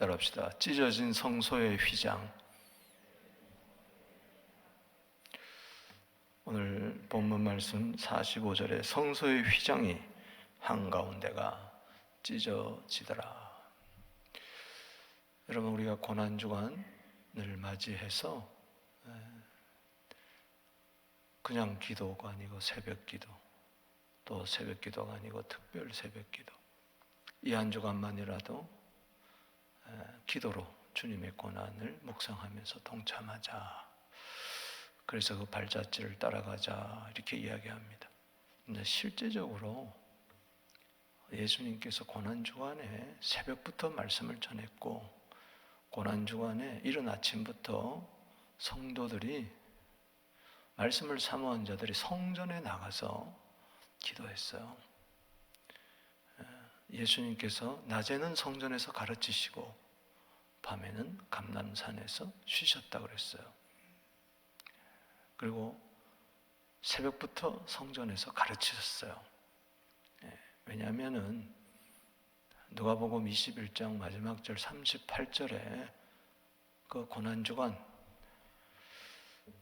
따라합시다. 찢어진 성소의 휘장. 오늘 본문 말씀 45절에 성소의 휘장이 한가운데가 찢어지더라. 여러분, 우리가 고난주간을 맞이해서 그냥 기도가 아니고 새벽기도, 또 새벽기도가 아니고 특별 새벽기도, 이 한 주간만이라도 기도로 주님의 고난을 묵상하면서 동참하자. 그래서 그 발자취를 따라가자 이렇게 이야기합니다. 근데 실제적으로 예수님께서 고난주간에 새벽부터 말씀을 전했고, 고난주간에 이른 아침부터 성도들이, 말씀을 사모한 자들이 성전에 나가서 기도했어요. 예수님께서 낮에는 성전에서 가르치시고 밤에는 감람산에서 쉬셨다고 그랬어요. 그리고 새벽부터 성전에서 가르치셨어요. 왜냐하면은 누가복음 21장 마지막 절 38절에 그 고난주간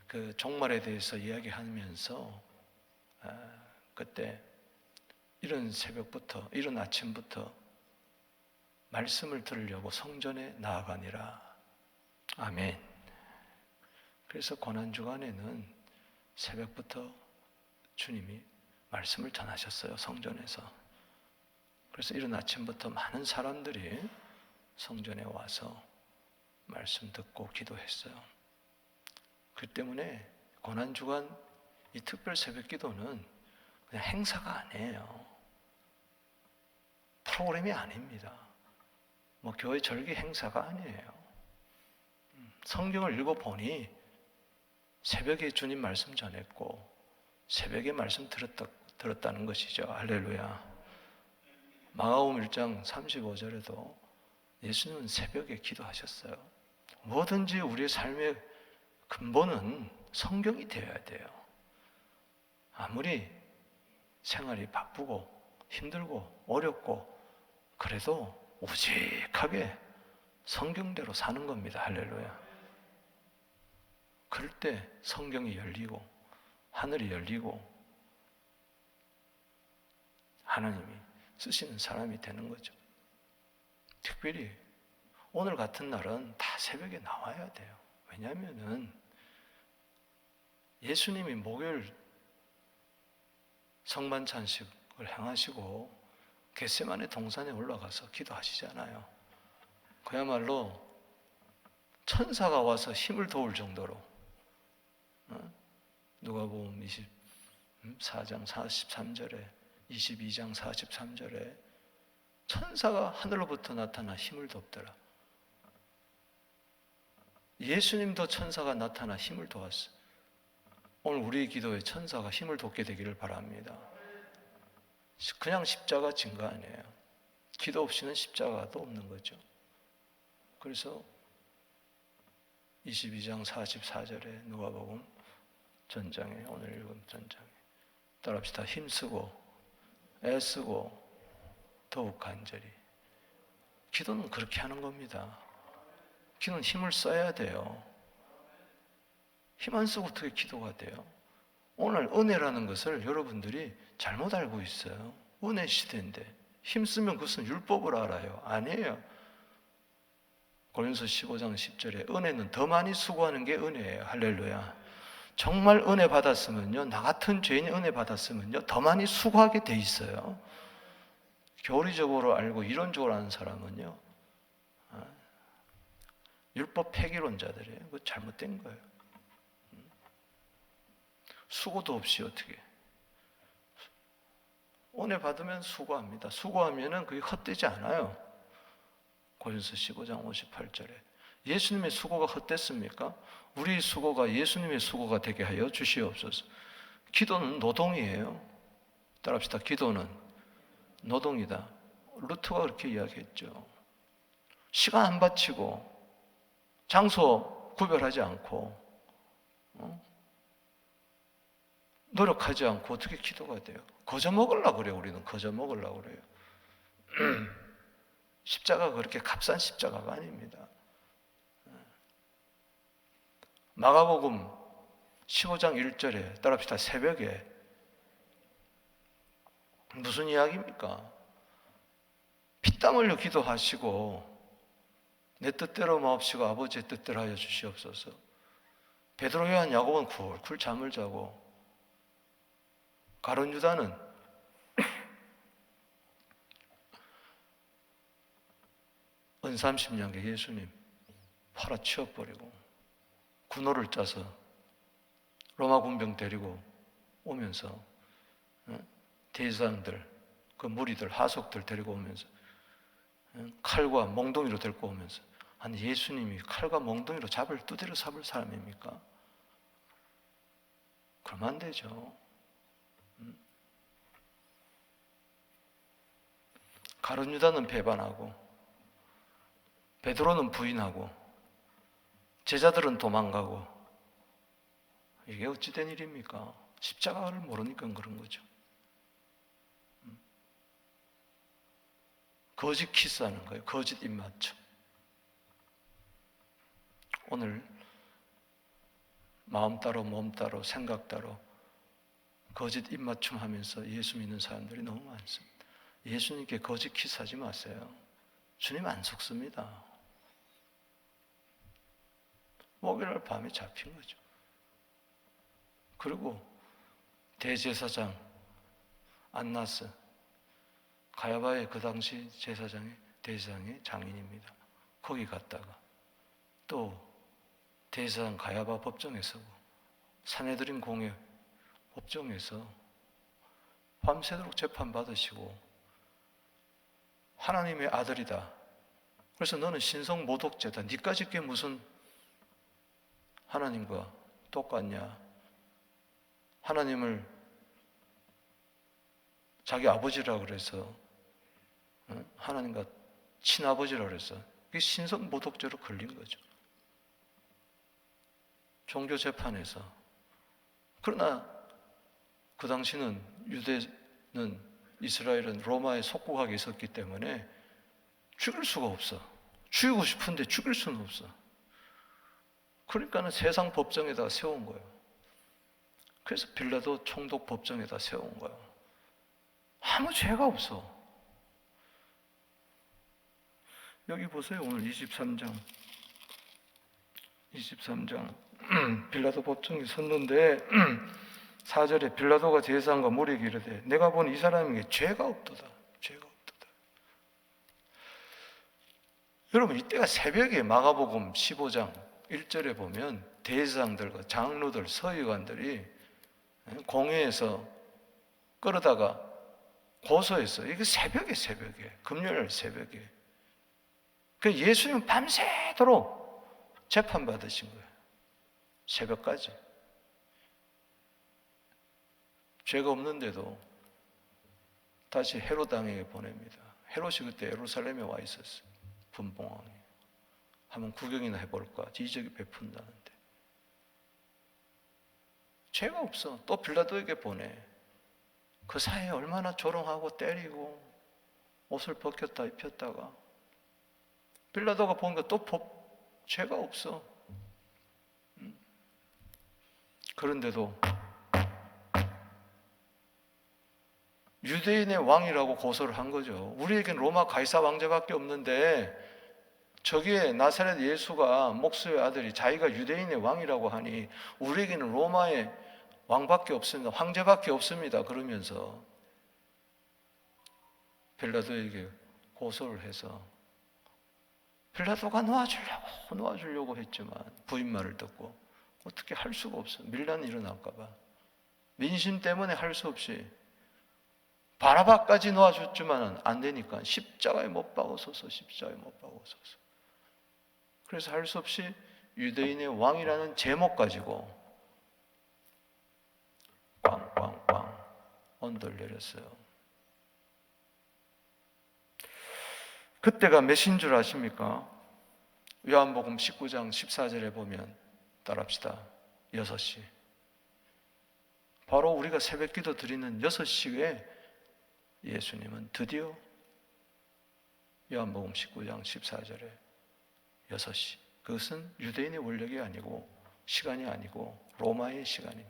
그 종말에 대해서 이야기하면서 그때 이른 새벽부터, 이른 아침부터 말씀을 들으려고 성전에 나아가니라. 아멘. 그래서 고난주간에는 새벽부터 주님이 말씀을 전하셨어요, 성전에서. 그래서 이른 아침부터 많은 사람들이 성전에 와서 말씀 듣고 기도했어요. 그 때문에 고난주간 이 특별 새벽기도는 그냥 행사가 아니에요. 프로그램이 아닙니다. 뭐 교회 절기 행사가 아니에요. 성경을 읽어보니 새벽에 주님 말씀 전했고 새벽에 말씀 들었다는 것이죠. 할렐루야. 마가복음 1장 35절에도 예수님은 새벽에 기도하셨어요. 뭐든지 우리의 삶의 근본은 성경이 되어야 돼요. 아무리 생활이 바쁘고 힘들고 어렵고 그래도 우직하게 성경대로 사는 겁니다. 할렐루야. 그럴 때 성경이 열리고 하늘이 열리고 하나님이 쓰시는 사람이 되는 거죠. 특별히 오늘 같은 날은 다 새벽에 나와야 돼요. 왜냐하면은 예수님이 목요일 성만찬식을 행하시고 겟세마네 동산에 올라가서 기도하시잖아요. 그야말로 천사가 와서 힘을 도울 정도로 누가복음 24장 43절에 22장 43절에 천사가 하늘로부터 나타나 힘을 돕더라. 예수님도 천사가 나타나 힘을 도왔어요. 오늘 우리 기도에 천사가 힘을 돕게 되기를 바랍니다. 그냥 십자가 진 거 아니에요. 기도 없이는 십자가도 없는 거죠. 그래서 22장 44절에 누가복음 전장에, 오늘 읽은 전장에 따라합시다. 힘쓰고 애쓰고 더욱 간절히. 기도는 그렇게 하는 겁니다. 기도는 힘을 써야 돼요. 힘 안 쓰고 어떻게 기도가 돼요? 오늘 은혜라는 것을 여러분들이 잘못 알고 있어요. 은혜 시대인데 힘쓰면 그것은 율법을 알아요. 아니에요. 고린도서 15장 10절에 은혜는 더 많이 수고하는 게 은혜예요. 할렐루야. 정말 은혜 받았으면요, 나 같은 죄인이 은혜 받았으면요 더 많이 수고하게 돼 있어요. 교리적으로 알고 이론적으로 아는 사람은요 율법 폐기론자들이에요. 그거 잘못된 거예요. 수고도 없이 어떻게 은혜 받으면 수고합니다. 수고하면은 그게 헛되지 않아요. 고린도서 15장 58절에 예수님의 수고가 헛됐습니까? 우리 수고가 예수님의 수고가 되게 하여 주시옵소서. 기도는 노동이에요. 따라합시다. 기도는 노동이다. 루트가 그렇게 이야기했죠. 시간 안 바치고 장소 구별하지 않고 노력하지 않고 어떻게 기도가 돼요? 거저 먹으려고 그래요. 우리는 거저 먹으려고 그래요. 십자가가 그렇게 값싼 십자가가 아닙니다. 마가복음 15장 1절에 따라합시다. 새벽에 무슨 이야기입니까? 피땀 흘려 기도하시고 내 뜻대로 마옵시고 아버지의 뜻대로 하여 주시옵소서. 베드로, 요한, 야고보는 쿨쿨 잠을 자고 가룟 유다는 은삼십냥개 예수님 팔아치워버리고 군호를 짜서 로마 군병 데리고 오면서 대제사장들, 그 무리들, 하속들 데리고 오면서 칼과 몽둥이로 데리고 오면서 아니 예수님이 칼과 몽둥이로 두드려 잡을 사람입니까? 그러면 안 되죠. 가룟 유다는 배반하고 베드로는 부인하고 제자들은 도망가고 이게 어찌 된 일입니까? 십자가를 모르니까 그런 거죠. 거짓 키스하는 거예요. 거짓 입맞춤. 오늘 마음 따로 몸 따로 생각 따로 거짓 입맞춤 하면서 예수 믿는 사람들이 너무 많습니다. 예수님께 거짓 키스하지 마세요. 주님 안 속습니다. 목요일 밤에 잡힌 거죠. 그리고 대제사장 안나스, 가야바의 그 당시 제사장의 대제사장의 장인입니다. 거기 갔다가 또 대제사장 가야바 법정에 서고 산헤드린 공회 법정에서 밤새도록 재판받으시고 하나님의 아들이다. 그래서 너는 신성 모독죄다. 네가 짓게 무슨 하나님과 똑같냐. 하나님을 자기 아버지라고 그래서 하나님과 친아버지라고 그래서 그게 신성 모독죄로 걸린 거죠. 종교 재판에서. 그러나 그 당시는 유대는 이스라엘은 로마에 속국하게 있었기 때문에 죽일 수가 없어. 죽이고 싶은데 죽일 수는 없어. 그러니까는 세상 법정에다 세운 거예요. 그래서 빌라도 총독 법정에다 세운 거예요. 아무 죄가 없어. 여기 보세요. 오늘 23장 빌라도 법정에 섰는데 4절에 빌라도가 제사장과 무리에게 이르되 내가 본 이 사람에게 죄가 없도다. 죄가 없도다. 여러분 이때가 새벽에 마가복음 15장 1절에 보면 대제사장들과 장로들, 서기관들이 공회에서 끌어다가 고소했어요. 이게 새벽에 금요일 새벽에. 그 예수님은 밤새도록 재판받으신 거예요. 새벽까지. 죄가 없는데도 다시 헤롯 왕에게 보냅니다. 헤롯이 그때 예루살렘에 와 있었어요. 분봉왕이. 한번 구경이나 해볼까? 이적이 베푼다는데. 죄가 없어. 또 빌라도에게 보내. 그 사이에 얼마나 조롱하고 때리고 옷을 벗겼다 입혔다가 빌라도가 보니까 또 죄가 없어. 그런데도 유대인의 왕이라고 고소를 한 거죠. 우리에겐 로마 가이사 왕자밖에 없는데 저기에 나사렛 예수가 목수의 아들이 자기가 유대인의 왕이라고 하니 우리에게는 로마의 왕밖에 없습니다. 황제밖에 없습니다. 그러면서 빌라도에게 고소를 해서 빌라도가 놓아주려고 했지만 부인 말을 듣고 어떻게 할 수가 없어. 밀란이 일어날까 봐. 민심 때문에 할 수 없이 바라바까지 놓아줬지만 안 되니까 십자가에 못 박으소서. 그래서 할 수 없이 유대인의 왕이라는 제목 가지고 빵빵빵 언도를 내렸어요. 그때가 몇인 줄 아십니까? 요한복음 19장 14절에 보면 따라합시다. 6시. 바로 우리가 새벽기도 드리는 6시에 예수님은 드디어 요한복음 19장 14절에 6시. 그것은 유대인의 원력이 아니고 시간이 아니고 로마의 시간입니다.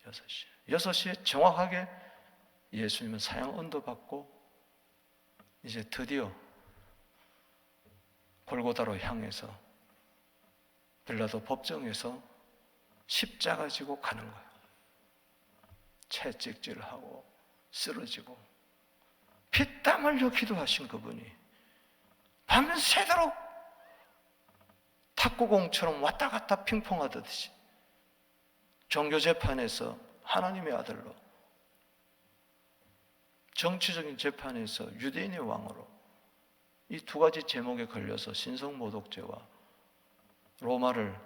6시. 6시에 정확하게 예수님은 사형 언도받고 이제 드디어 골고다로 향해서 빌라도 법정에서 십자가 지고 가는 거예요. 채찍질하고 쓰러지고 피땀 흘려 기도하신 그분이 밤새도록 탁구공처럼 왔다 갔다 핑퐁하듯이 종교재판에서 하나님의 아들로, 정치적인 재판에서 유대인의 왕으로, 이 두 가지 제목에 걸려서 신성모독죄와 로마를,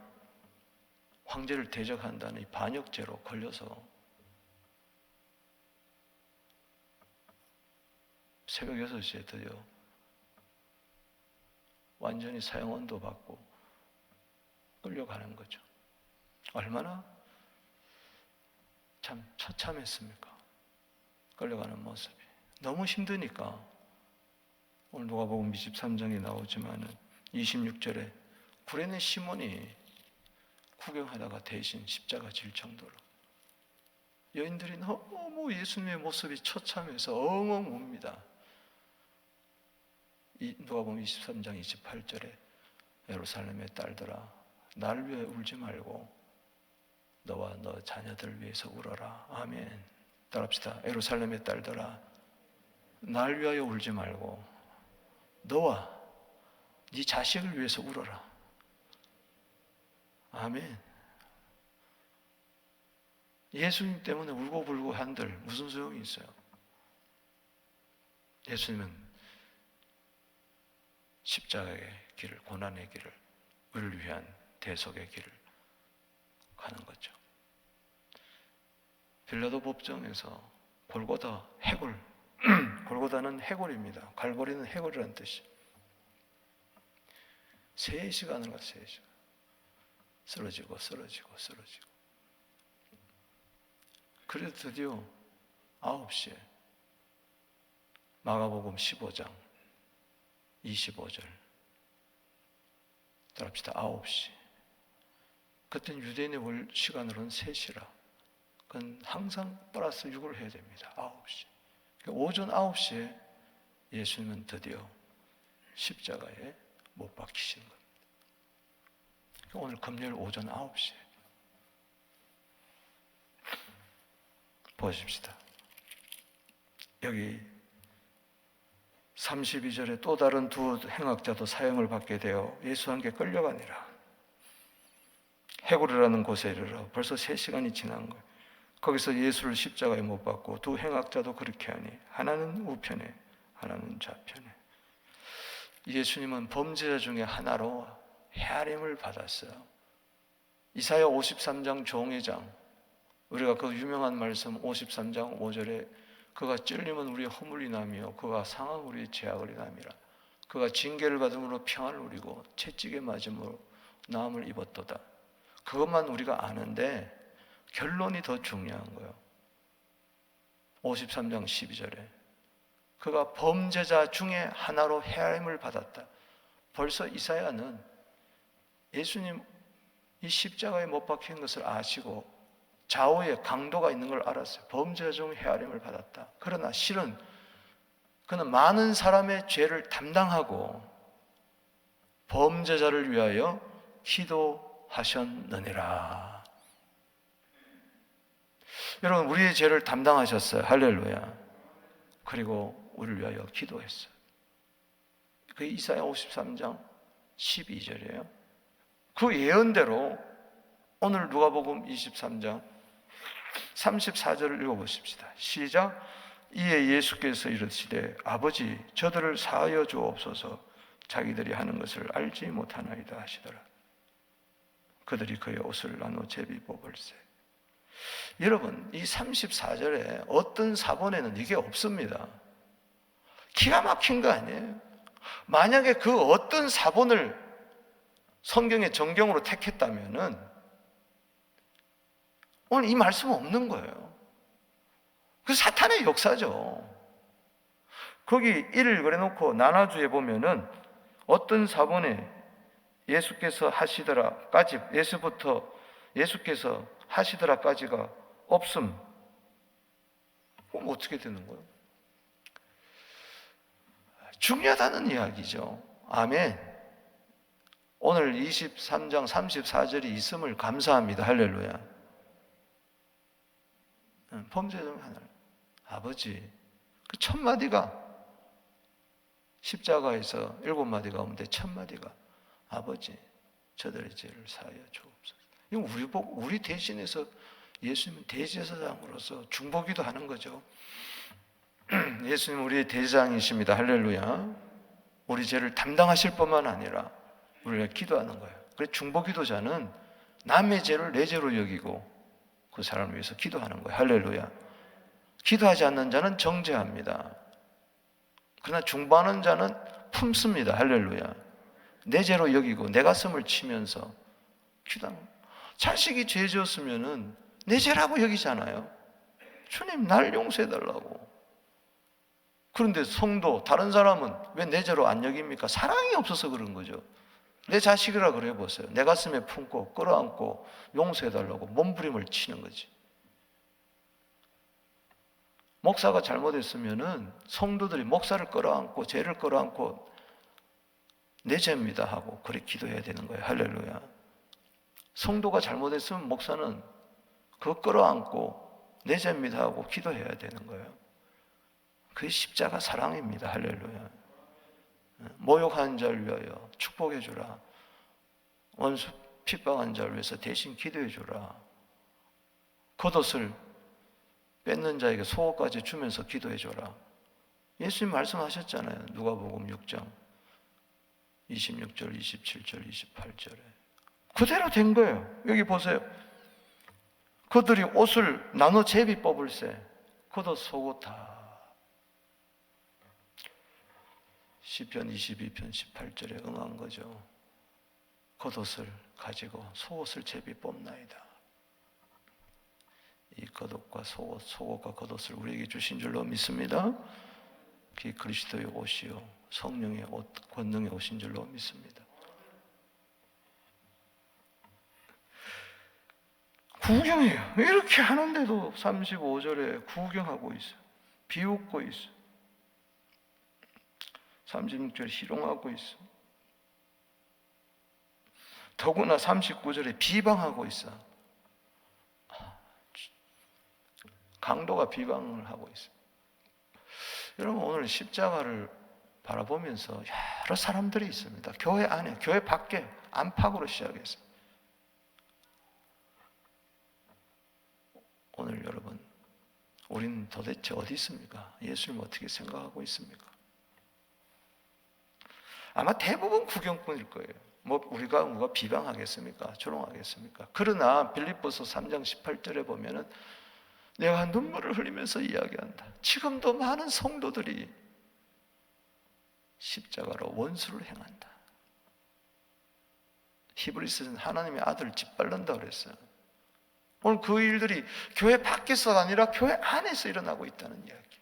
황제를 대적한다는 이 반역죄로 걸려서 새벽 6시에 드디어 완전히 사형 언도 받고 끌려가는 거죠. 얼마나 참 처참했습니까? 끌려가는 모습이 너무 힘드니까 오늘 누가복음 23장에 나오지만은 26절에 구레네 시몬이 구경하다가 대신 십자가 질 정도로 여인들이 너무 예수님의 모습이 처참해서 엉엉 웁니다. 누가복음 23장 28절에 예루살렘의 딸들아 날 위해 울지 말고 너와 너 자녀들 위해서 울어라. 아멘. 따라합시다. 예루살렘의 딸들아 날 위하여 울지 말고 너와 네 자식을 위해서 울어라. 아멘. 예수님 때문에 울고불고 한들 무슨 소용이 있어요? 예수님은 십자가의 길을, 고난의 길을, 우리를 위한 대속의 길을 가는 거죠. 빌라도 법정에서 골고다 해골, 골고다는 해골입니다. 갈고리는 해골이라는 뜻이. 3시간을 가 3시간. 쓰러지고. 그래서 드디어 9시에 마가복음 15장 25절 따라합시다. 9시. 그때는 유대인의 시간으로는 3시라. 그건 항상 플러스 6을 해야 됩니다. 9시. 오전 9시에 예수님은 드디어 십자가에 못 박히시는 겁니다. 오늘 금요일 오전 9시에 보십시다. 여기 32절에 또 다른 두 행악자도 사형을 받게 되어 예수와 함께 끌려가니라. 해골이라는 곳에 이르러 벌써 3시간이 지난 거예요. 거기서 예수를 십자가에 못 박고 두 행악자도 그렇게 하니 하나는 우편에 하나는 좌편에. 예수님은 범죄자 중에 하나로 헤아림을 받았어요. 이사야 53장 종회장, 우리가 그 유명한 말씀 53장 5절에 그가 찔림은 우리의 허물이 인함이요 그가 상한 우리의 죄악을 인함이라. 그가 징계를 받음으로 평안을 누리고 채찍에 맞음으로 나음을 입었도다. 그것만 우리가 아는데 결론이 더 중요한 거예요. 53장 12절에 그가 범죄자 중에 하나로 헤아림을 받았다. 벌써 이사야는 예수님 이 십자가에 못 박힌 것을 아시고 좌우에 강도가 있는 걸 알았어요. 범죄자 중 헤아림을 받았다. 그러나 실은 그는 많은 사람의 죄를 담당하고 범죄자를 위하여 기도하셨느니라. 여러분, 우리의 죄를 담당하셨어요. 할렐루야. 그리고 우리를 위하여 기도했어요. 그게 이사야 53장 12절이에요. 그 예언대로 오늘 누가복음 23장 34절을 읽어보십시다. 시작. 이에 예수께서 이르시되 아버지 저들을 사하여 주옵소서 자기들이 하는 것을 알지 못하나이다 하시더라. 그들이 그의 옷을 나누어 제비 뽑을세. 여러분, 이 34절에 어떤 사본에는 이게 없습니다. 기가 막힌 거 아니에요? 만약에 그 어떤 사본을 성경의 정경으로 택했다면은 오늘 이 말씀은 없는 거예요. 그 사탄의 역사죠. 거기 1을 그래놓고 나눠주에 보면은 어떤 사본에 예수께서 하시더라까지, 예수께서 하시더라까지가 없음. 그럼 어떻게 되는 거예요? 중요하다는 이야기죠. 아멘. 오늘 23장 34절이 있음을 감사합니다. 할렐루야. 범죄 중 하나. 아버지, 그 첫 마디가 십자가에서 7마디가 오는데 첫 마디가 아버지, 저들의 죄를 사하여 주옵소서. 이건 우리 대신해서 예수님은 대제사장으로서 중보기도 하는 거죠. 예수님 우리의 대제사장이십니다. 할렐루야. 우리 죄를 담당하실 뿐만 아니라 우리가 기도하는 거예요. 그래서 중보기도자는 남의 죄를 내 죄로 여기고 그 사람을 위해서 기도하는 거예요. 할렐루야. 기도하지 않는 자는 정죄합니다. 그러나 중보하는 자는 품습니다. 할렐루야. 내 죄로 여기고 내 가슴을 치면서 기도하는 거예요. 자식이 죄 지었으면은 내 죄라고 여기잖아요. 주님 날 용서해달라고. 그런데 성도, 다른 사람은 왜 내 죄로 안 여깁니까? 사랑이 없어서 그런 거죠. 내 자식이라 그래 보세요. 내 가슴에 품고 끌어안고 용서해달라고 몸부림을 치는 거지. 목사가 잘못했으면은 성도들이 목사를 끌어안고 죄를 끌어안고 내 죄입니다 하고 그렇게 기도해야 되는 거예요. 할렐루야. 성도가 잘못했으면 목사는 그거 끌어안고 내 죄입니다 하고 기도해야 되는 거예요. 그게 십자가 사랑입니다. 할렐루야. 모욕하는 자를 위하여 축복해 주라. 원수 핍박한 자를 위해서 대신 기도해 주라. 겉옷을 뺏는 자에게 속옷까지 주면서 기도해 줘라. 예수님 말씀하셨잖아요. 누가복음 6장 26절, 27절, 28절에 그대로 된 거예요. 여기 보세요. 그들이 옷을 나눠 제비 뽑을세 겉옷 속옷 다. 시편 22편 18절에 응한 거죠. 겉옷을 가지고 속옷을 제비 뽑나이다. 이 겉옷과 속옷과 겉옷을 우리에게 주신 줄로 믿습니다. 그게 그리스도의 옷이요 성령의 옷, 권능의 옷인 줄로 믿습니다. 구경해요. 이렇게 하는데도 35절에 구경하고 있어요. 비웃고 있어요. 36절에 희롱하고 있어. 더구나 39절에 비방하고 있어. 강도가 비방을 하고 있어. 여러분 오늘 십자가를 바라보면서 여러 사람들이 있습니다. 교회 안에, 교회 밖에 안팎으로 시작해서 오늘 여러분 우리는 도대체 어디 있습니까? 예수님 어떻게 생각하고 있습니까? 아마 대부분 구경꾼일 거예요. 우리가 누가 비방하겠습니까? 조롱하겠습니까? 그러나 빌립보서 3장 18절에 보면은 내가 눈물을 흘리면서 이야기한다. 지금도 많은 성도들이 십자가로 원수를 행한다. 히브리서는 하나님의 아들을 짓밟는다 그랬어요. 오늘 그 일들이 교회 밖에서가 아니라 교회 안에서 일어나고 있다는 이야기.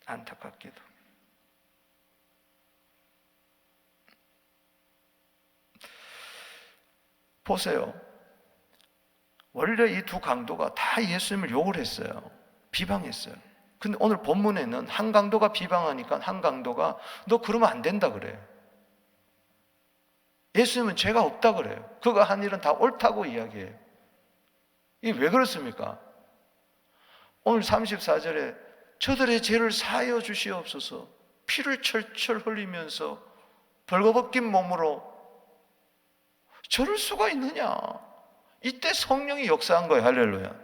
안타깝게도. 보세요. 원래 이 두 강도가 다 예수님을 욕을 했어요. 비방했어요. 근데 오늘 본문에는 한 강도가 비방하니까 한 강도가 너 그러면 안 된다 그래요. 예수님은 죄가 없다 그래요. 그가 한 일은 다 옳다고 이야기해요. 이게 왜 그렇습니까? 오늘 34절에 저들의 죄를 사하여 주시옵소서 피를 철철 흘리면서 벌거벗긴 몸으로 저럴 수가 있느냐? 이때 성령이 역사한 거예요. 할렐루야.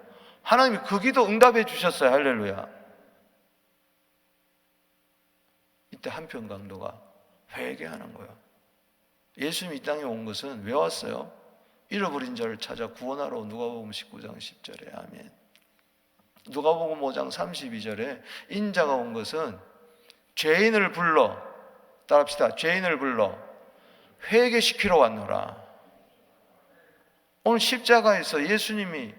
하나님이 그 기도 응답해 주셨어요. 할렐루야. 이때 한편 강도가 회개하는 거예요. 예수님이 이 땅에 온 것은 왜 왔어요? 잃어버린 자를 찾아 구원하러 누가복음 19장 10절에 아멘. 누가복음 5장 32절에 인자가 온 것은 죄인을 불러 따라합시다. 죄인을 불러 회개시키러 왔노라. 오늘 십자가에서 예수님이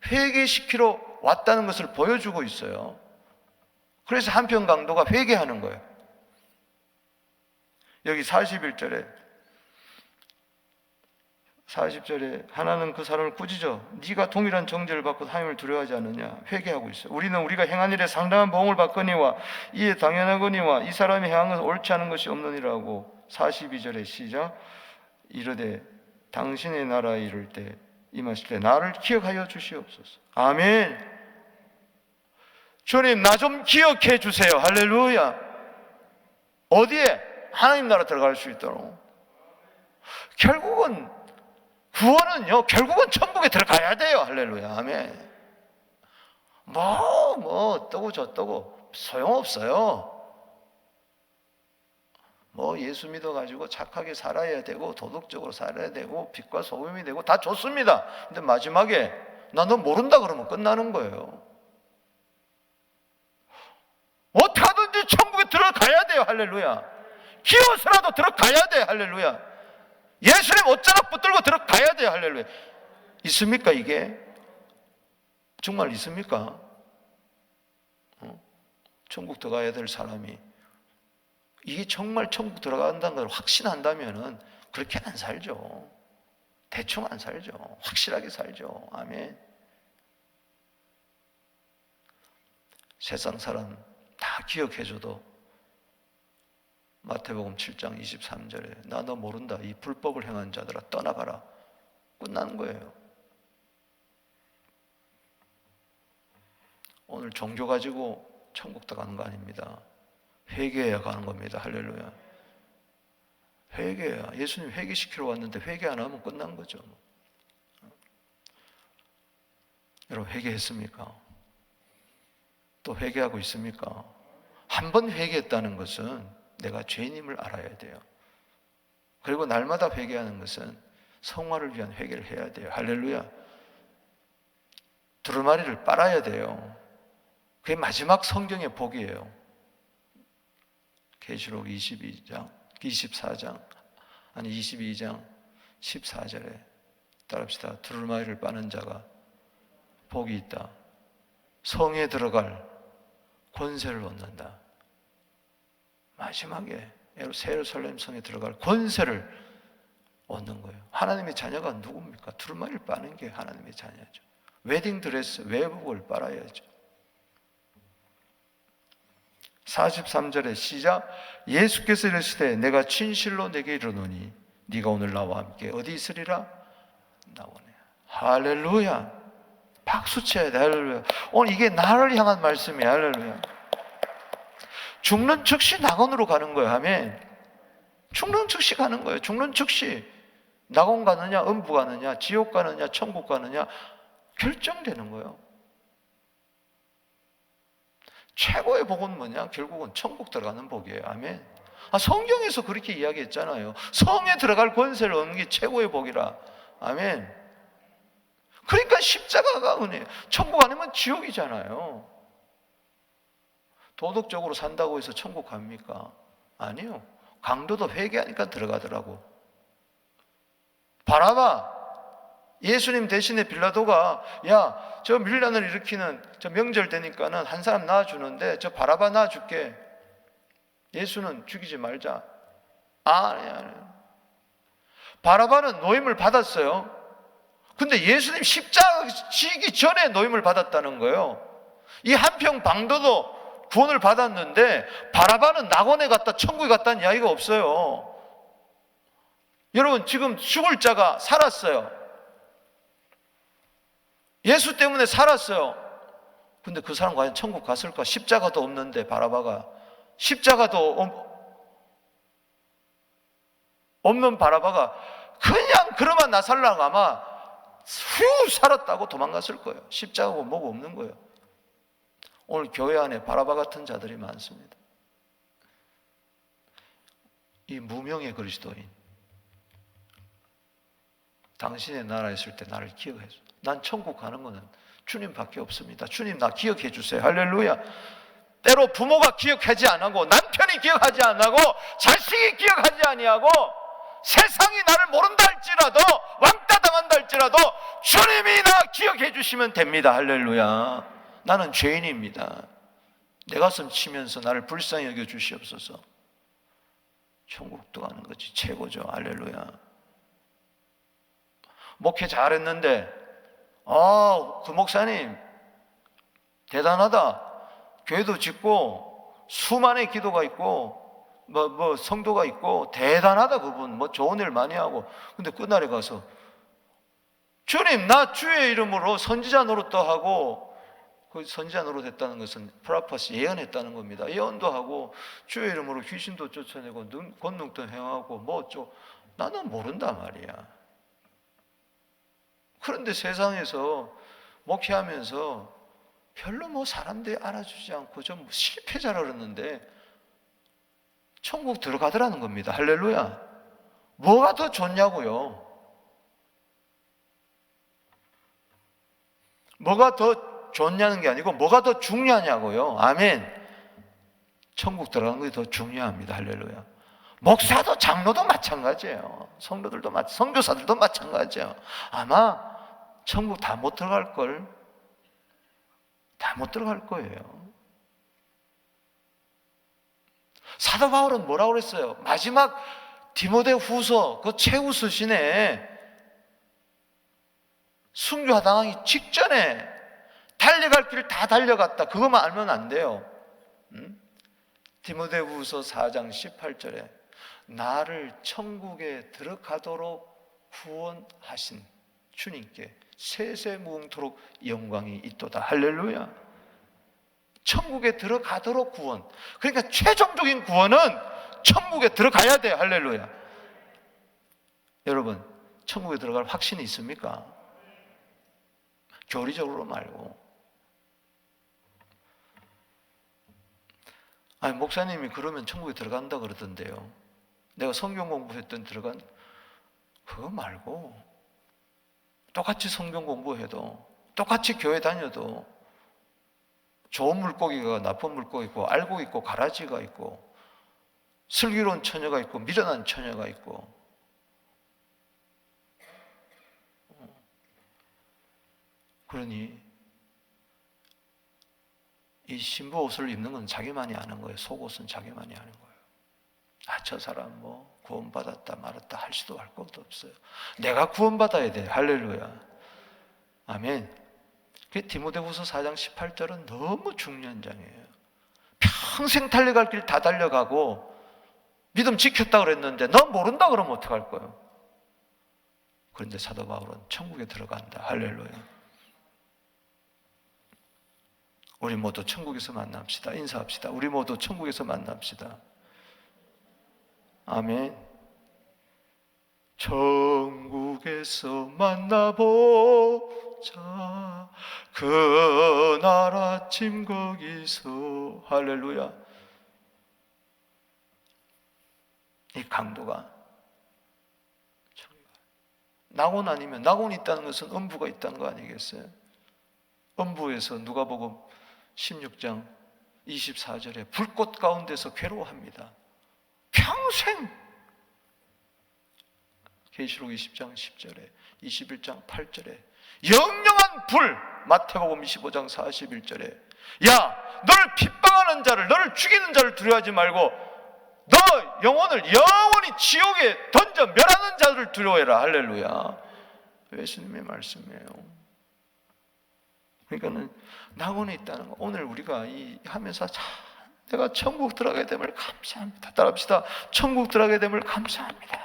회개시키러 왔다는 것을 보여주고 있어요. 그래서 한편 강도가 회개하는 거예요. 여기 41절에 하나는 그 사람을 꾸짖어 네가 동일한 정죄를 받고 하나님을 두려워하지 않느냐 회개하고 있어요. 우리는 우리가 행한 일에 상당한 보응을 받거니와 이에 당연하거니와 이 사람이 행한 것은 옳지 않은 것이 없느니라고. 42절에 시작. 이르되 당신의 나라에 이를 때 임하실 때 나를 기억하여 주시옵소서. 아멘. 주님, 나 좀 기억해 주세요. 할렐루야. 어디에? 하나님 나라 들어갈 수 있도록. 결국은 구원은요, 결국은 천국에 들어가야 돼요. 할렐루야. 아멘. 어떠고 저떠고 소용없어요. 예수 믿어가지고 착하게 살아야 되고 도덕적으로 살아야 되고 빛과 소금이 되고 다 좋습니다. 근데 마지막에 나 너 모른다 그러면 끝나는 거예요. 어떻게 하든지 천국에 들어가야 돼요. 할렐루야. 기어서라도 들어가야 돼. 할렐루야. 예수님 옷자락 붙들고 들어가야 돼요. 할렐루야. 있습니까 이게? 정말 있습니까? 천국 들어가야 될 사람이 이게 정말 천국 들어간다는 걸 확신한다면 그렇게 안 살죠. 대충 안 살죠. 확실하게 살죠. 아멘. 세상 사람 다 기억해줘도 마태복음 7장 23절에 나 너 모른다 이 불법을 행한 자들아 떠나가라 끝나는 거예요. 오늘 종교 가지고 천국 들어가는 거 아닙니다. 회개해야 가는 겁니다. 할렐루야. 회개해야. 예수님 회개시키러 왔는데 회개 안 하면 끝난 거죠. 여러분 회개했습니까? 또 회개하고 있습니까? 한 번 회개했다는 것은 내가 죄인임을 알아야 돼요. 그리고 날마다 회개하는 것은 성화를 위한 회개를 해야 돼요. 할렐루야. 두루마리를 빨아야 돼요. 그게 마지막 성경의 복이에요. 계시록 22장 14절에 따라합시다. 두루마리를 빠는 자가 복이 있다. 성에 들어갈 권세를 얻는다. 마지막에 새 예루살렘 성에 들어갈 권세를 얻는 거예요. 하나님의 자녀가 누굽니까? 두루마리를 빠는 게 하나님의 자녀죠. 웨딩드레스, 외복을 빨아야죠. 43절에 시작. 예수께서 이르시되 내가 진실로 내게 이르노니 네가 오늘 나와 함께 어디 있으리라? 나오네. 할렐루야. 박수 쳐야 돼. 할렐루야. 오늘 이게 나를 향한 말씀이야. 할렐루야. 죽는 즉시 낙원으로 가는 거예요. 아멘. 죽는 즉시 가는 거예요. 죽는 즉시 낙원 가느냐 음부 가느냐 지옥 가느냐 천국 가느냐 결정되는 거예요. 최고의 복은 뭐냐? 결국은 천국 들어가는 복이에요. 아멘. 성경에서 그렇게 이야기했잖아요. 성에 들어갈 권세를 얻는 게 최고의 복이라. 아멘. 그러니까 십자가가 은혜예요. 천국 아니면 지옥이잖아요. 도덕적으로 산다고 해서 천국 갑니까? 아니요. 강도도 회개하니까 들어가더라고. 바라바, 예수님 대신에 빌라도가 야, 저 밀란을 일으키는 저 명절 되니까는 한 사람 낳아주는데 저 바라바 낳아줄게. 예수는 죽이지 말자. 아니. 바라바는 노임을 받았어요. 근데 예수님 십자가 지기 전에 노임을 받았다는 거예요. 이 한평 방도도 구원을 받았는데 바라바는 낙원에 갔다 천국에 갔다는 이야기가 없어요. 여러분 지금 죽을 자가 살았어요. 예수 때문에 살았어요. 근데 그 사람 과연 천국 갔을까? 십자가도 없는데 바라바가 십자가도 없는 바라바가 그냥 그러면 나 살라고 아마 후 살았다고 도망갔을 거예요. 십자가고 뭐고 없는 거예요. 오늘 교회 안에 바라바 같은 자들이 많습니다. 이 무명의 그리스도인. 당신의 나라에 있을 때 나를 기억해줘. 난 천국 가는 거는 주님밖에 없습니다. 주님 나 기억해 주세요. 할렐루야. 때로 부모가 기억하지 않고 남편이 기억하지 않고 자식이 기억하지 아니하고 세상이 나를 모른다 할지라도 왕따 당한다 할지라도 주님이 나 기억해 주시면 됩니다. 할렐루야. 나는 죄인입니다. 내 가슴 치면서 나를 불쌍히 여겨 주시옵소서. 천국도 가는 거지. 최고죠. 할렐루야. 목회 잘했는데 그 목사님 대단하다. 교회도 짓고 수만의 기도가 있고 성도가 있고 대단하다. 그분 좋은 일 많이 하고. 근데 그날에 가서 주님, 나 주의 이름으로 선지자 노릇도 하고, 그 선지자 노릇 했다는 것은 프라파스 예언했다는 겁니다. 예언도 하고 주의 이름으로 귀신도 쫓아내고 권능도 행하고 나는 모른단 말이야. 그런데 세상에서 목회하면서 별로 사람들이 알아주지 않고 좀 실패자라 그러는데 천국 들어가더라는 겁니다. 할렐루야. 뭐가 더 좋냐고요? 뭐가 더 좋냐는 게 아니고 뭐가 더 중요하냐고요. 아멘. 천국 들어가는 것이 더 중요합니다. 할렐루야. 목사도 장로도 마찬가지예요. 성도들도 선교사들도 마찬가지예요. 아마 천국 다 못 들어갈 걸. 다 못 들어갈 거예요. 사도 바울은 뭐라고 그랬어요? 마지막 디모데 후서 그 최후 서신에 순교당하기 직전에 달려갈 길 다 달려갔다. 그것만 알면 안 돼요. 디모데 후서 4장 18절에 나를 천국에 들어가도록 구원하신 주님께 세세무흥토록 영광이 있도다. 할렐루야. 천국에 들어가도록 구원. 그러니까 최종적인 구원은 천국에 들어가야 돼요. 할렐루야. 여러분, 천국에 들어갈 확신이 있습니까? 교리적으로 말고. 아니, 목사님이 그러면 천국에 들어간다 그러던데요. 내가 성경 공부했던 그거 말고 똑같이 성경 공부해도 똑같이 교회 다녀도 좋은 물고기가 나쁜 물고기 있고 알고 있고 가라지가 있고 슬기로운 처녀가 있고 미련한 처녀가 있고 그러니 이 신부 옷을 입는 건 자기만이 아는 거예요. 속옷은 자기만이 아는 거예요. 저 사람 구원받았다 말았다 할 수도 할 것도 없어요. 내가 구원받아야 돼. 할렐루야. 아멘. 디모데후서 4장 18절은 너무 중요한 장이에요. 평생 달려갈 길 다 달려가고 믿음 지켰다 그랬는데 너 모른다 그러면 어떡할 거예요? 그런데 사도 바울은 천국에 들어간다. 할렐루야. 우리 모두 천국에서 만납시다. 인사합시다. 우리 모두 천국에서 만납시다. 아멘. 천국에서 만나보자. 그날 아침 거기서. 할렐루야. 이 강도가 낙원 아니면 낙원이 있다는 것은 음부가 있다는 거 아니겠어요? 음부에서 누가복음 16장 24절에 불꽃 가운데서 괴로워합니다. 평생. 계시록 20장 10절에 21장 8절에 영영한 불. 마태복음 25장 41절에 야, 너를 핍박하는 자를, 너를 죽이는 자를 두려워하지 말고 너 영혼을 영원히 지옥에 던져 멸하는 자를 두려워해라. 할렐루야. 예수님의 말씀이에요. 그러니까는 낙원에 있다는 거. 오늘 우리가 하면서 내가 천국 들어가게 됨을 감사합니다. 따라합시다. 천국 들어가게 됨을 감사합니다.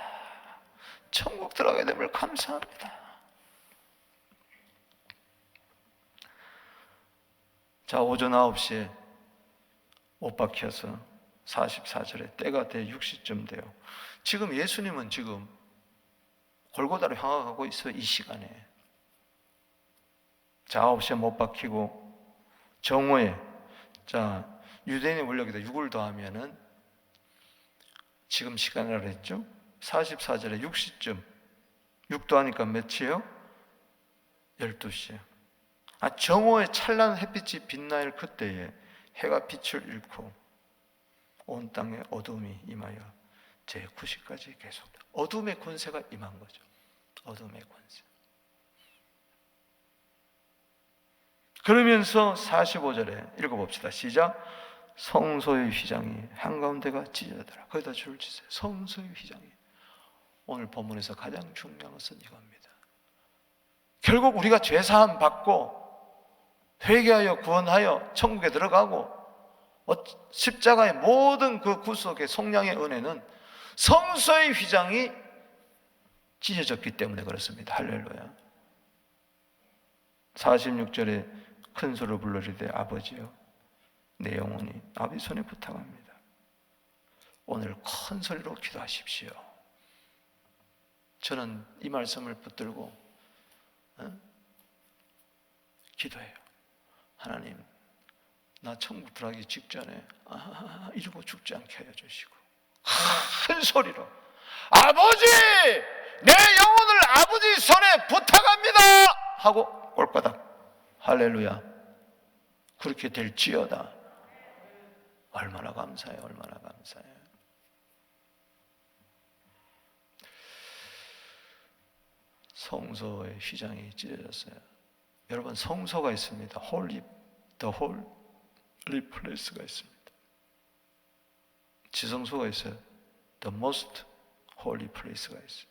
천국 들어가게 됨을 감사합니다. 자, 오전 9시에 옷 박혀서 44절에 때가 돼 6시쯤 돼요. 지금 예수님은 지금 골고다로 향하고 있어요. 이 시간에. 자, 9시에 못 박히고 정오에 유대인의 원력에다 6을 더하면은 지금 시간이라 그랬죠? 44절에 6시쯤 6 더하니까 몇이에요? 12시에. 정오에 찬란한 햇빛이 빛날 그때에 해가 빛을 잃고 온 땅에 어둠이 임하여 제9시까지 계속 어둠의 권세가 임한 거죠. 어둠의 권세. 그러면서 45절에 읽어봅시다. 시작. 성소의 휘장이 한가운데가 찢어지더라. 거기다 줄을 치세요. 성소의 휘장이. 오늘 본문에서 가장 중요한 것은 이겁니다. 결국 우리가 죄사함 받고 회개하여 구원하여 천국에 들어가고 십자가의 모든 그 구속의 속량의 은혜는 성소의 휘장이 찢어졌기 때문에 그렇습니다. 할렐루야. 46절에 큰 소리로 불러리되 아버지여 내 영혼이 아버지 손에 부탁합니다. 오늘 큰 소리로 기도하십시오. 저는 이 말씀을 붙들고 기도해요. 하나님, 나 천국 들어가기 직전에 이러고 죽지 않게 하여 주시고 큰 소리로 아버지! 내 영혼을 아버지 손에 부탁합니다! 하고 꼴바닥. 할렐루야. 그렇게 될지어다. 얼마나 감사해요. 얼마나 감사해요. 성소의 휘장이 찢어졌어요. 여러분, 성소가 있습니다. The holy place가 있습니다. 지성소가 있어요. The most holy place가 있어요.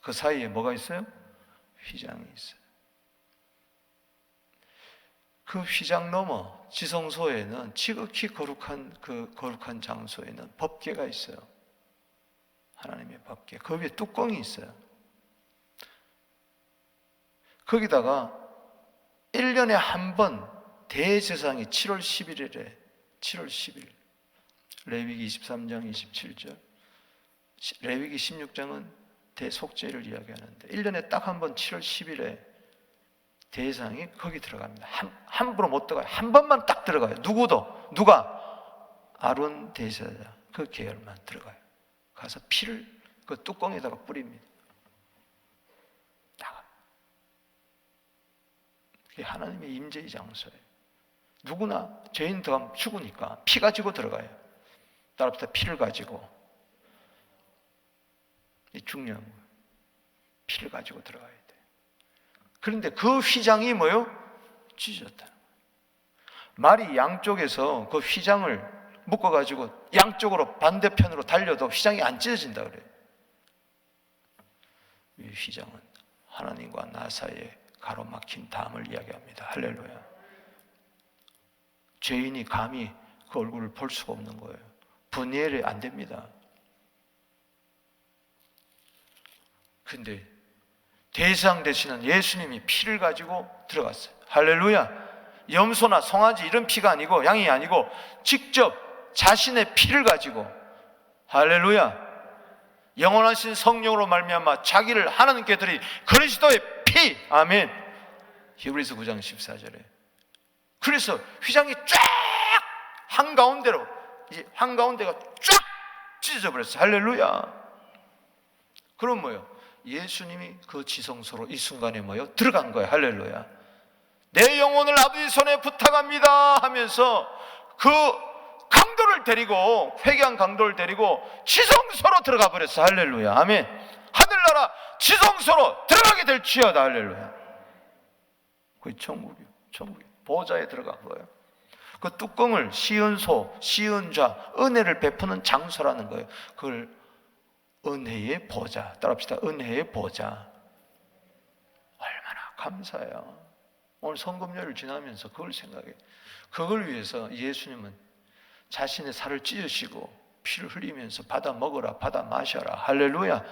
그 사이에 뭐가 있어요? 휘장이 있어요. 그 휘장 넘어 지성소에는 지극히 거룩한 장소에는 법궤가 있어요. 하나님의 법궤. 그 위에 뚜껑이 있어요. 거기다가 1년에 한 번 대제사장이 7월 11일에 7월 10일 레위기 23장 27절 레위기 16장은 대속죄를 이야기하는데 1년에 딱 한 번 7월 10일에 대제사장이 거기 들어갑니다. 함부로 못 들어가요. 한 번만 딱 들어가요. 누가? 아론 대제사장 그 계열만 들어가요. 가서 피를 그 뚜껑에다가 뿌립니다. 그게 하나님의 임재의 장소예요. 누구나 죄인 들어가면 죽으니까 피 가지고 들어가요. 따라붙어 피를 가지고. 이 중요한 거예요. 피를 가지고 들어가야 돼. 그런데 그 휘장이 뭐요? 찢어졌다는 거예요. 말이 양쪽에서 그 휘장을 묶어가지고 양쪽으로 반대편으로 달려도 휘장이 안 찢어진다 그래요. 이 휘장은 하나님과 나 사이에 가로막힌 담을 이야기합니다. 할렐루야. 죄인이 감히 그 얼굴을 볼 수가 없는 거예요. 분이엘이 안 됩니다. 근데 대상 되시는 예수님이 피를 가지고 들어갔어요. 할렐루야. 염소나 송아지 이런 피가 아니고 양이 아니고 직접 자신의 피를 가지고 할렐루야. 영원하신 성령으로 말미암아 자기를 하나님께 드린 그리스도의 피. 아멘. 히브리서 9장 14절에. 그래서 휘장이 쫙 한가운데로 이제 한가운데가 쫙 찢어져 버렸어요. 할렐루야. 그럼 뭐예요? 예수님이 그 지성소로 이 순간에 뭐예요? 들어간 거예요. 할렐루야. 내 영혼을 아버지 손에 부탁합니다 하면서 그 강도를 데리고 회개한 강도를 데리고 지성소로 들어가 버렸어. 할렐루야. 아멘. 하늘나라 지성소로 들어가게 될지어다. 할렐루야. 그게 천국이요. 천국이요. 보좌에 들어간 거예요. 그 뚜껑을 시은소, 시은좌, 은혜를 베푸는 장소라는 거예요. 그걸 은혜의 보좌. 따라합시다. 은혜의 보좌. 얼마나 감사해요. 오늘 성금요일 지나면서 그걸 생각해. 그걸 위해서 예수님은 자신의 살을 찢으시고 피를 흘리면서 받아 먹어라, 받아 마셔라. 할렐루야.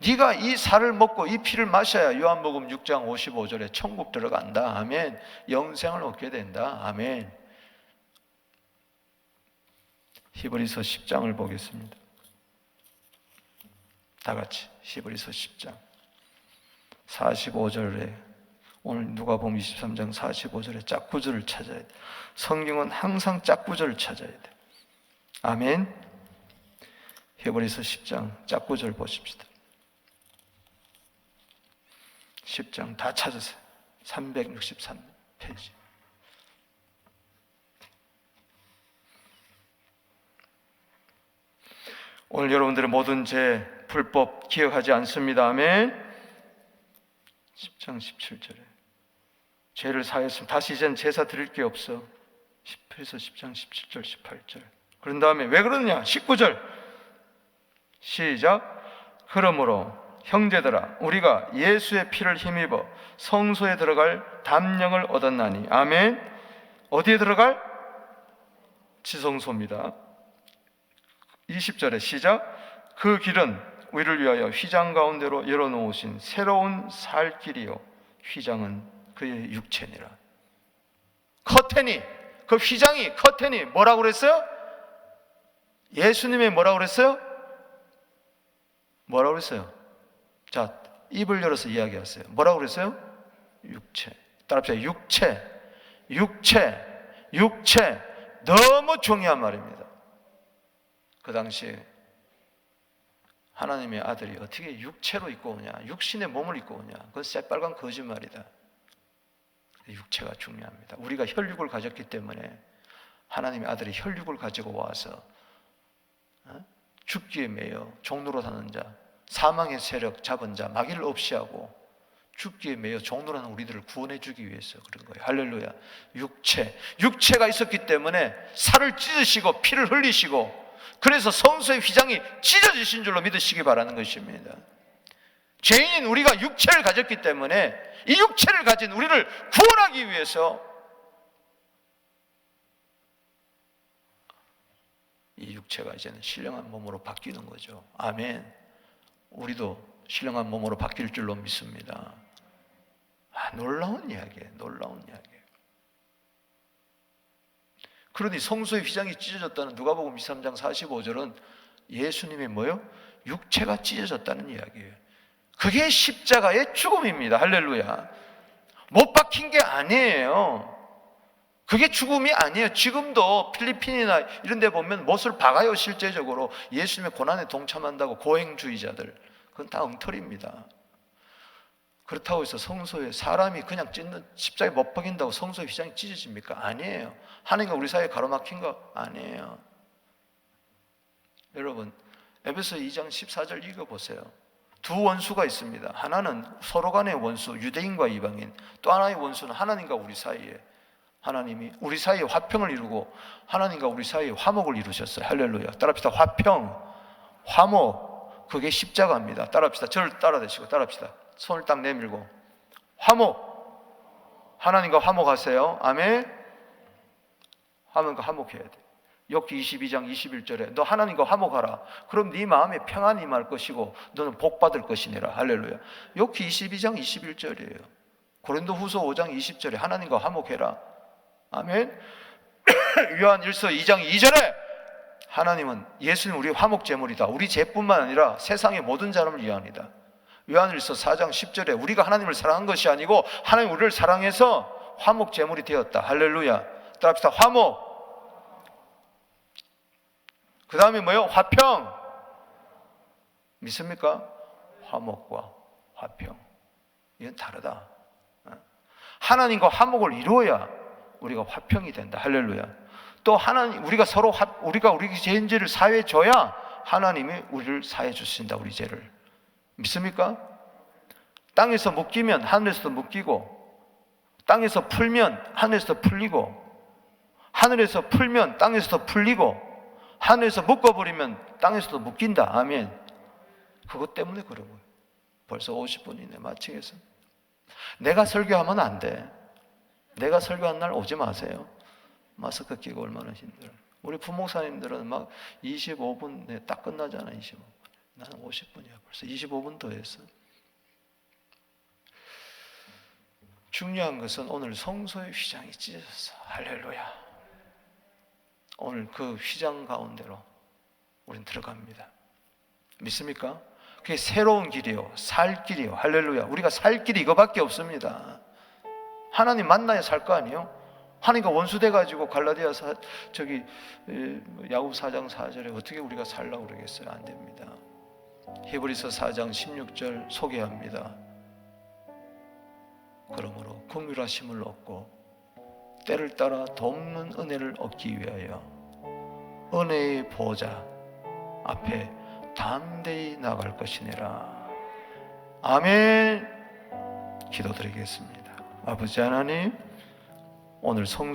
네가 이 살을 먹고 이 피를 마셔야 요한복음 6장 55절에 천국 들어간다. 아멘. 영생을 얻게 된다. 아멘. 히브리서 10장을 보겠습니다. 다 같이 히브리서 10장 45절에 오늘 누가복음 23장 45절에 짝구절을 찾아야 돼. 성경은 항상 짝구절을 찾아야 돼. 아멘. 히브리서 10장 짝구절 보십시다. 10장 다 찾으세요. 363페이지. 오늘 여러분들의 모든 죄, 불법 기억하지 않습니다. 아멘. 10장 17절에 죄를 사했으면 다시 이젠 제사 드릴 게 없어. 10에서 10장 17절 18절. 그런 다음에 왜 그러느냐? 19절 시작. 그러므로 형제들아 우리가 예수의 피를 힘입어 성소에 들어갈 담력을 얻었나니. 아멘. 어디에 들어갈? 지성소입니다. 20절에 시작. 그 길은 우리를 위하여 휘장 가운데로 열어놓으신 새로운 살 길이요 휘장은 그의 육체니라. 커튼이, 그 휘장이, 커튼이 뭐라고 그랬어요? 예수님의 뭐라고 그랬어요? 뭐라고 그랬어요? 자, 입을 열어서 이야기하세요. 뭐라고 그랬어요? 육체. 따라합시다. 육체. 너무 중요한 말입니다. 그 당시에 하나님의 아들이 어떻게 육체로 입고 오냐, 육신의 몸을 입고 오냐, 그건 새빨간 거짓말이다. 육체가 중요합니다. 우리가 혈육을 가졌기 때문에 하나님의 아들이 혈육을 가지고 와서 죽기에 매여 종로로 사는 자, 사망의 세력 잡은 자, 마귀를 없이 하고 죽기에 매여 종로로 사는 우리들을 구원해 주기 위해서 그런 거예요. 할렐루야. 육체가 있었기 때문에 살을 찢으시고 피를 흘리시고, 그래서 성소의 휘장이 찢어지신 줄로 믿으시기 바라는 것입니다. 죄인인 우리가 육체를 가졌기 때문에 이 육체를 가진 우리를 구원하기 위해서 이 육체가 이제는 신령한 몸으로 바뀌는 거죠. 아멘. 우리도 신령한 몸으로 바뀔 줄로 믿습니다. 놀라운 이야기예요. 놀라운 이야기예요. 그러니 성소의 휘장이 찢어졌다는 누가복음 23장 45절은 예수님의 뭐요? 육체가 찢어졌다는 이야기예요. 그게 십자가의 죽음입니다. 할렐루야. 못 박힌 게 아니에요. 그게 죽음이 아니에요. 지금도 필리핀이나 이런 데 보면 못을 박아요. 실제적으로 예수님의 고난에 동참한다고 고행주의자들, 그건 다 엉터리입니다. 그렇다고 해서 성소에 사람이 그냥 찢는, 십자가에 못 박힌다고 성소의 휘장이 찢어집니까? 아니에요. 하나님과 우리 사이에 가로막힌 거 아니에요. 여러분, 에베소 2장 14절 읽어보세요. 두 원수가 있습니다. 하나는 서로 간의 원수, 유대인과 이방인. 또 하나의 원수는 하나님과 우리 사이에, 하나님이 우리 사이에 화평을 이루고 하나님과 우리 사이에 화목을 이루셨어요. 할렐루야. 따라합시다. 화평, 화목, 그게 십자가입니다. 따라합시다. 저를 따라대시고 따라합시다. 손을 딱 내밀고 화목, 하나님과 화목하세요. 아멘. 하나님과 화목해야 돼. 욥기 22장 21절에 너 하나님과 화목하라. 그럼 네 마음에 평안이 임할 것이고 너는 복받을 것이니라. 할렐루야. 욥기 22장 21절이에요. 고린도후서 5장 20절에 하나님과 화목해라. 아멘. 요한 1서 2장 2절에 하나님은, 예수는 우리 화목 제물이다. 우리 죄뿐만 아니라 세상의 모든 사람을 위함이다. 요한일서 4장 10절에 우리가 하나님을 사랑한 것이 아니고 하나님 우리를 사랑해서 화목 제물이 되었다. 할렐루야. 따라합시다. 화목. 그 다음에 뭐예요? 화평. 믿습니까? 화목과 화평, 이건 다르다. 하나님과 화목을 이루어야 우리가 화평이 된다. 할렐루야. 또 하나님, 우리가 서로 우리가 우리 죄인지를 사해 줘야 하나님이 우리를 사해 주신다. 우리 죄를. 믿습니까? 땅에서 묶이면 하늘에서도 묶이고, 땅에서 풀면 하늘에서도 풀리고, 하늘에서 풀면 땅에서도 풀리고, 하늘에서 묶어버리면 땅에서도 묶인다. 아멘. 그것 때문에 그런 거예요. 벌써 50분 이내 마치겠습니다. 내가 설교하면 안 돼. 내가 설교한 날 오지 마세요. 마스크 끼고 얼마나 힘들어요. 우리 부목사님들은 막 25분 내에 딱 끝나잖아. 25분. 나는 50분이야. 벌써 25분 더 했어. 중요한 것은 오늘 성소의 휘장이 찢어졌어. 할렐루야. 오늘 그 휘장 가운데로 우린 들어갑니다. 믿습니까? 그게 새로운 길이요, 살 길이요. 할렐루야. 우리가 살 길이 이거밖에 없습니다. 하나님 만나야 살 거 아니에요? 하나님과 원수돼가지고 갈라디아 야곱 4장 4절에 어떻게 우리가 살라고 그러겠어요? 안 됩니다. 히브리서 4장 16절 소개합니다. 그러므로 긍휼하심을 얻고 때를 따라 돕는 은혜를 얻기 위하여 은혜의 보좌 앞에 담대히 나갈 것이니라. 아멘. 기도드리겠습니다. 아버지 하나님, 오늘 성소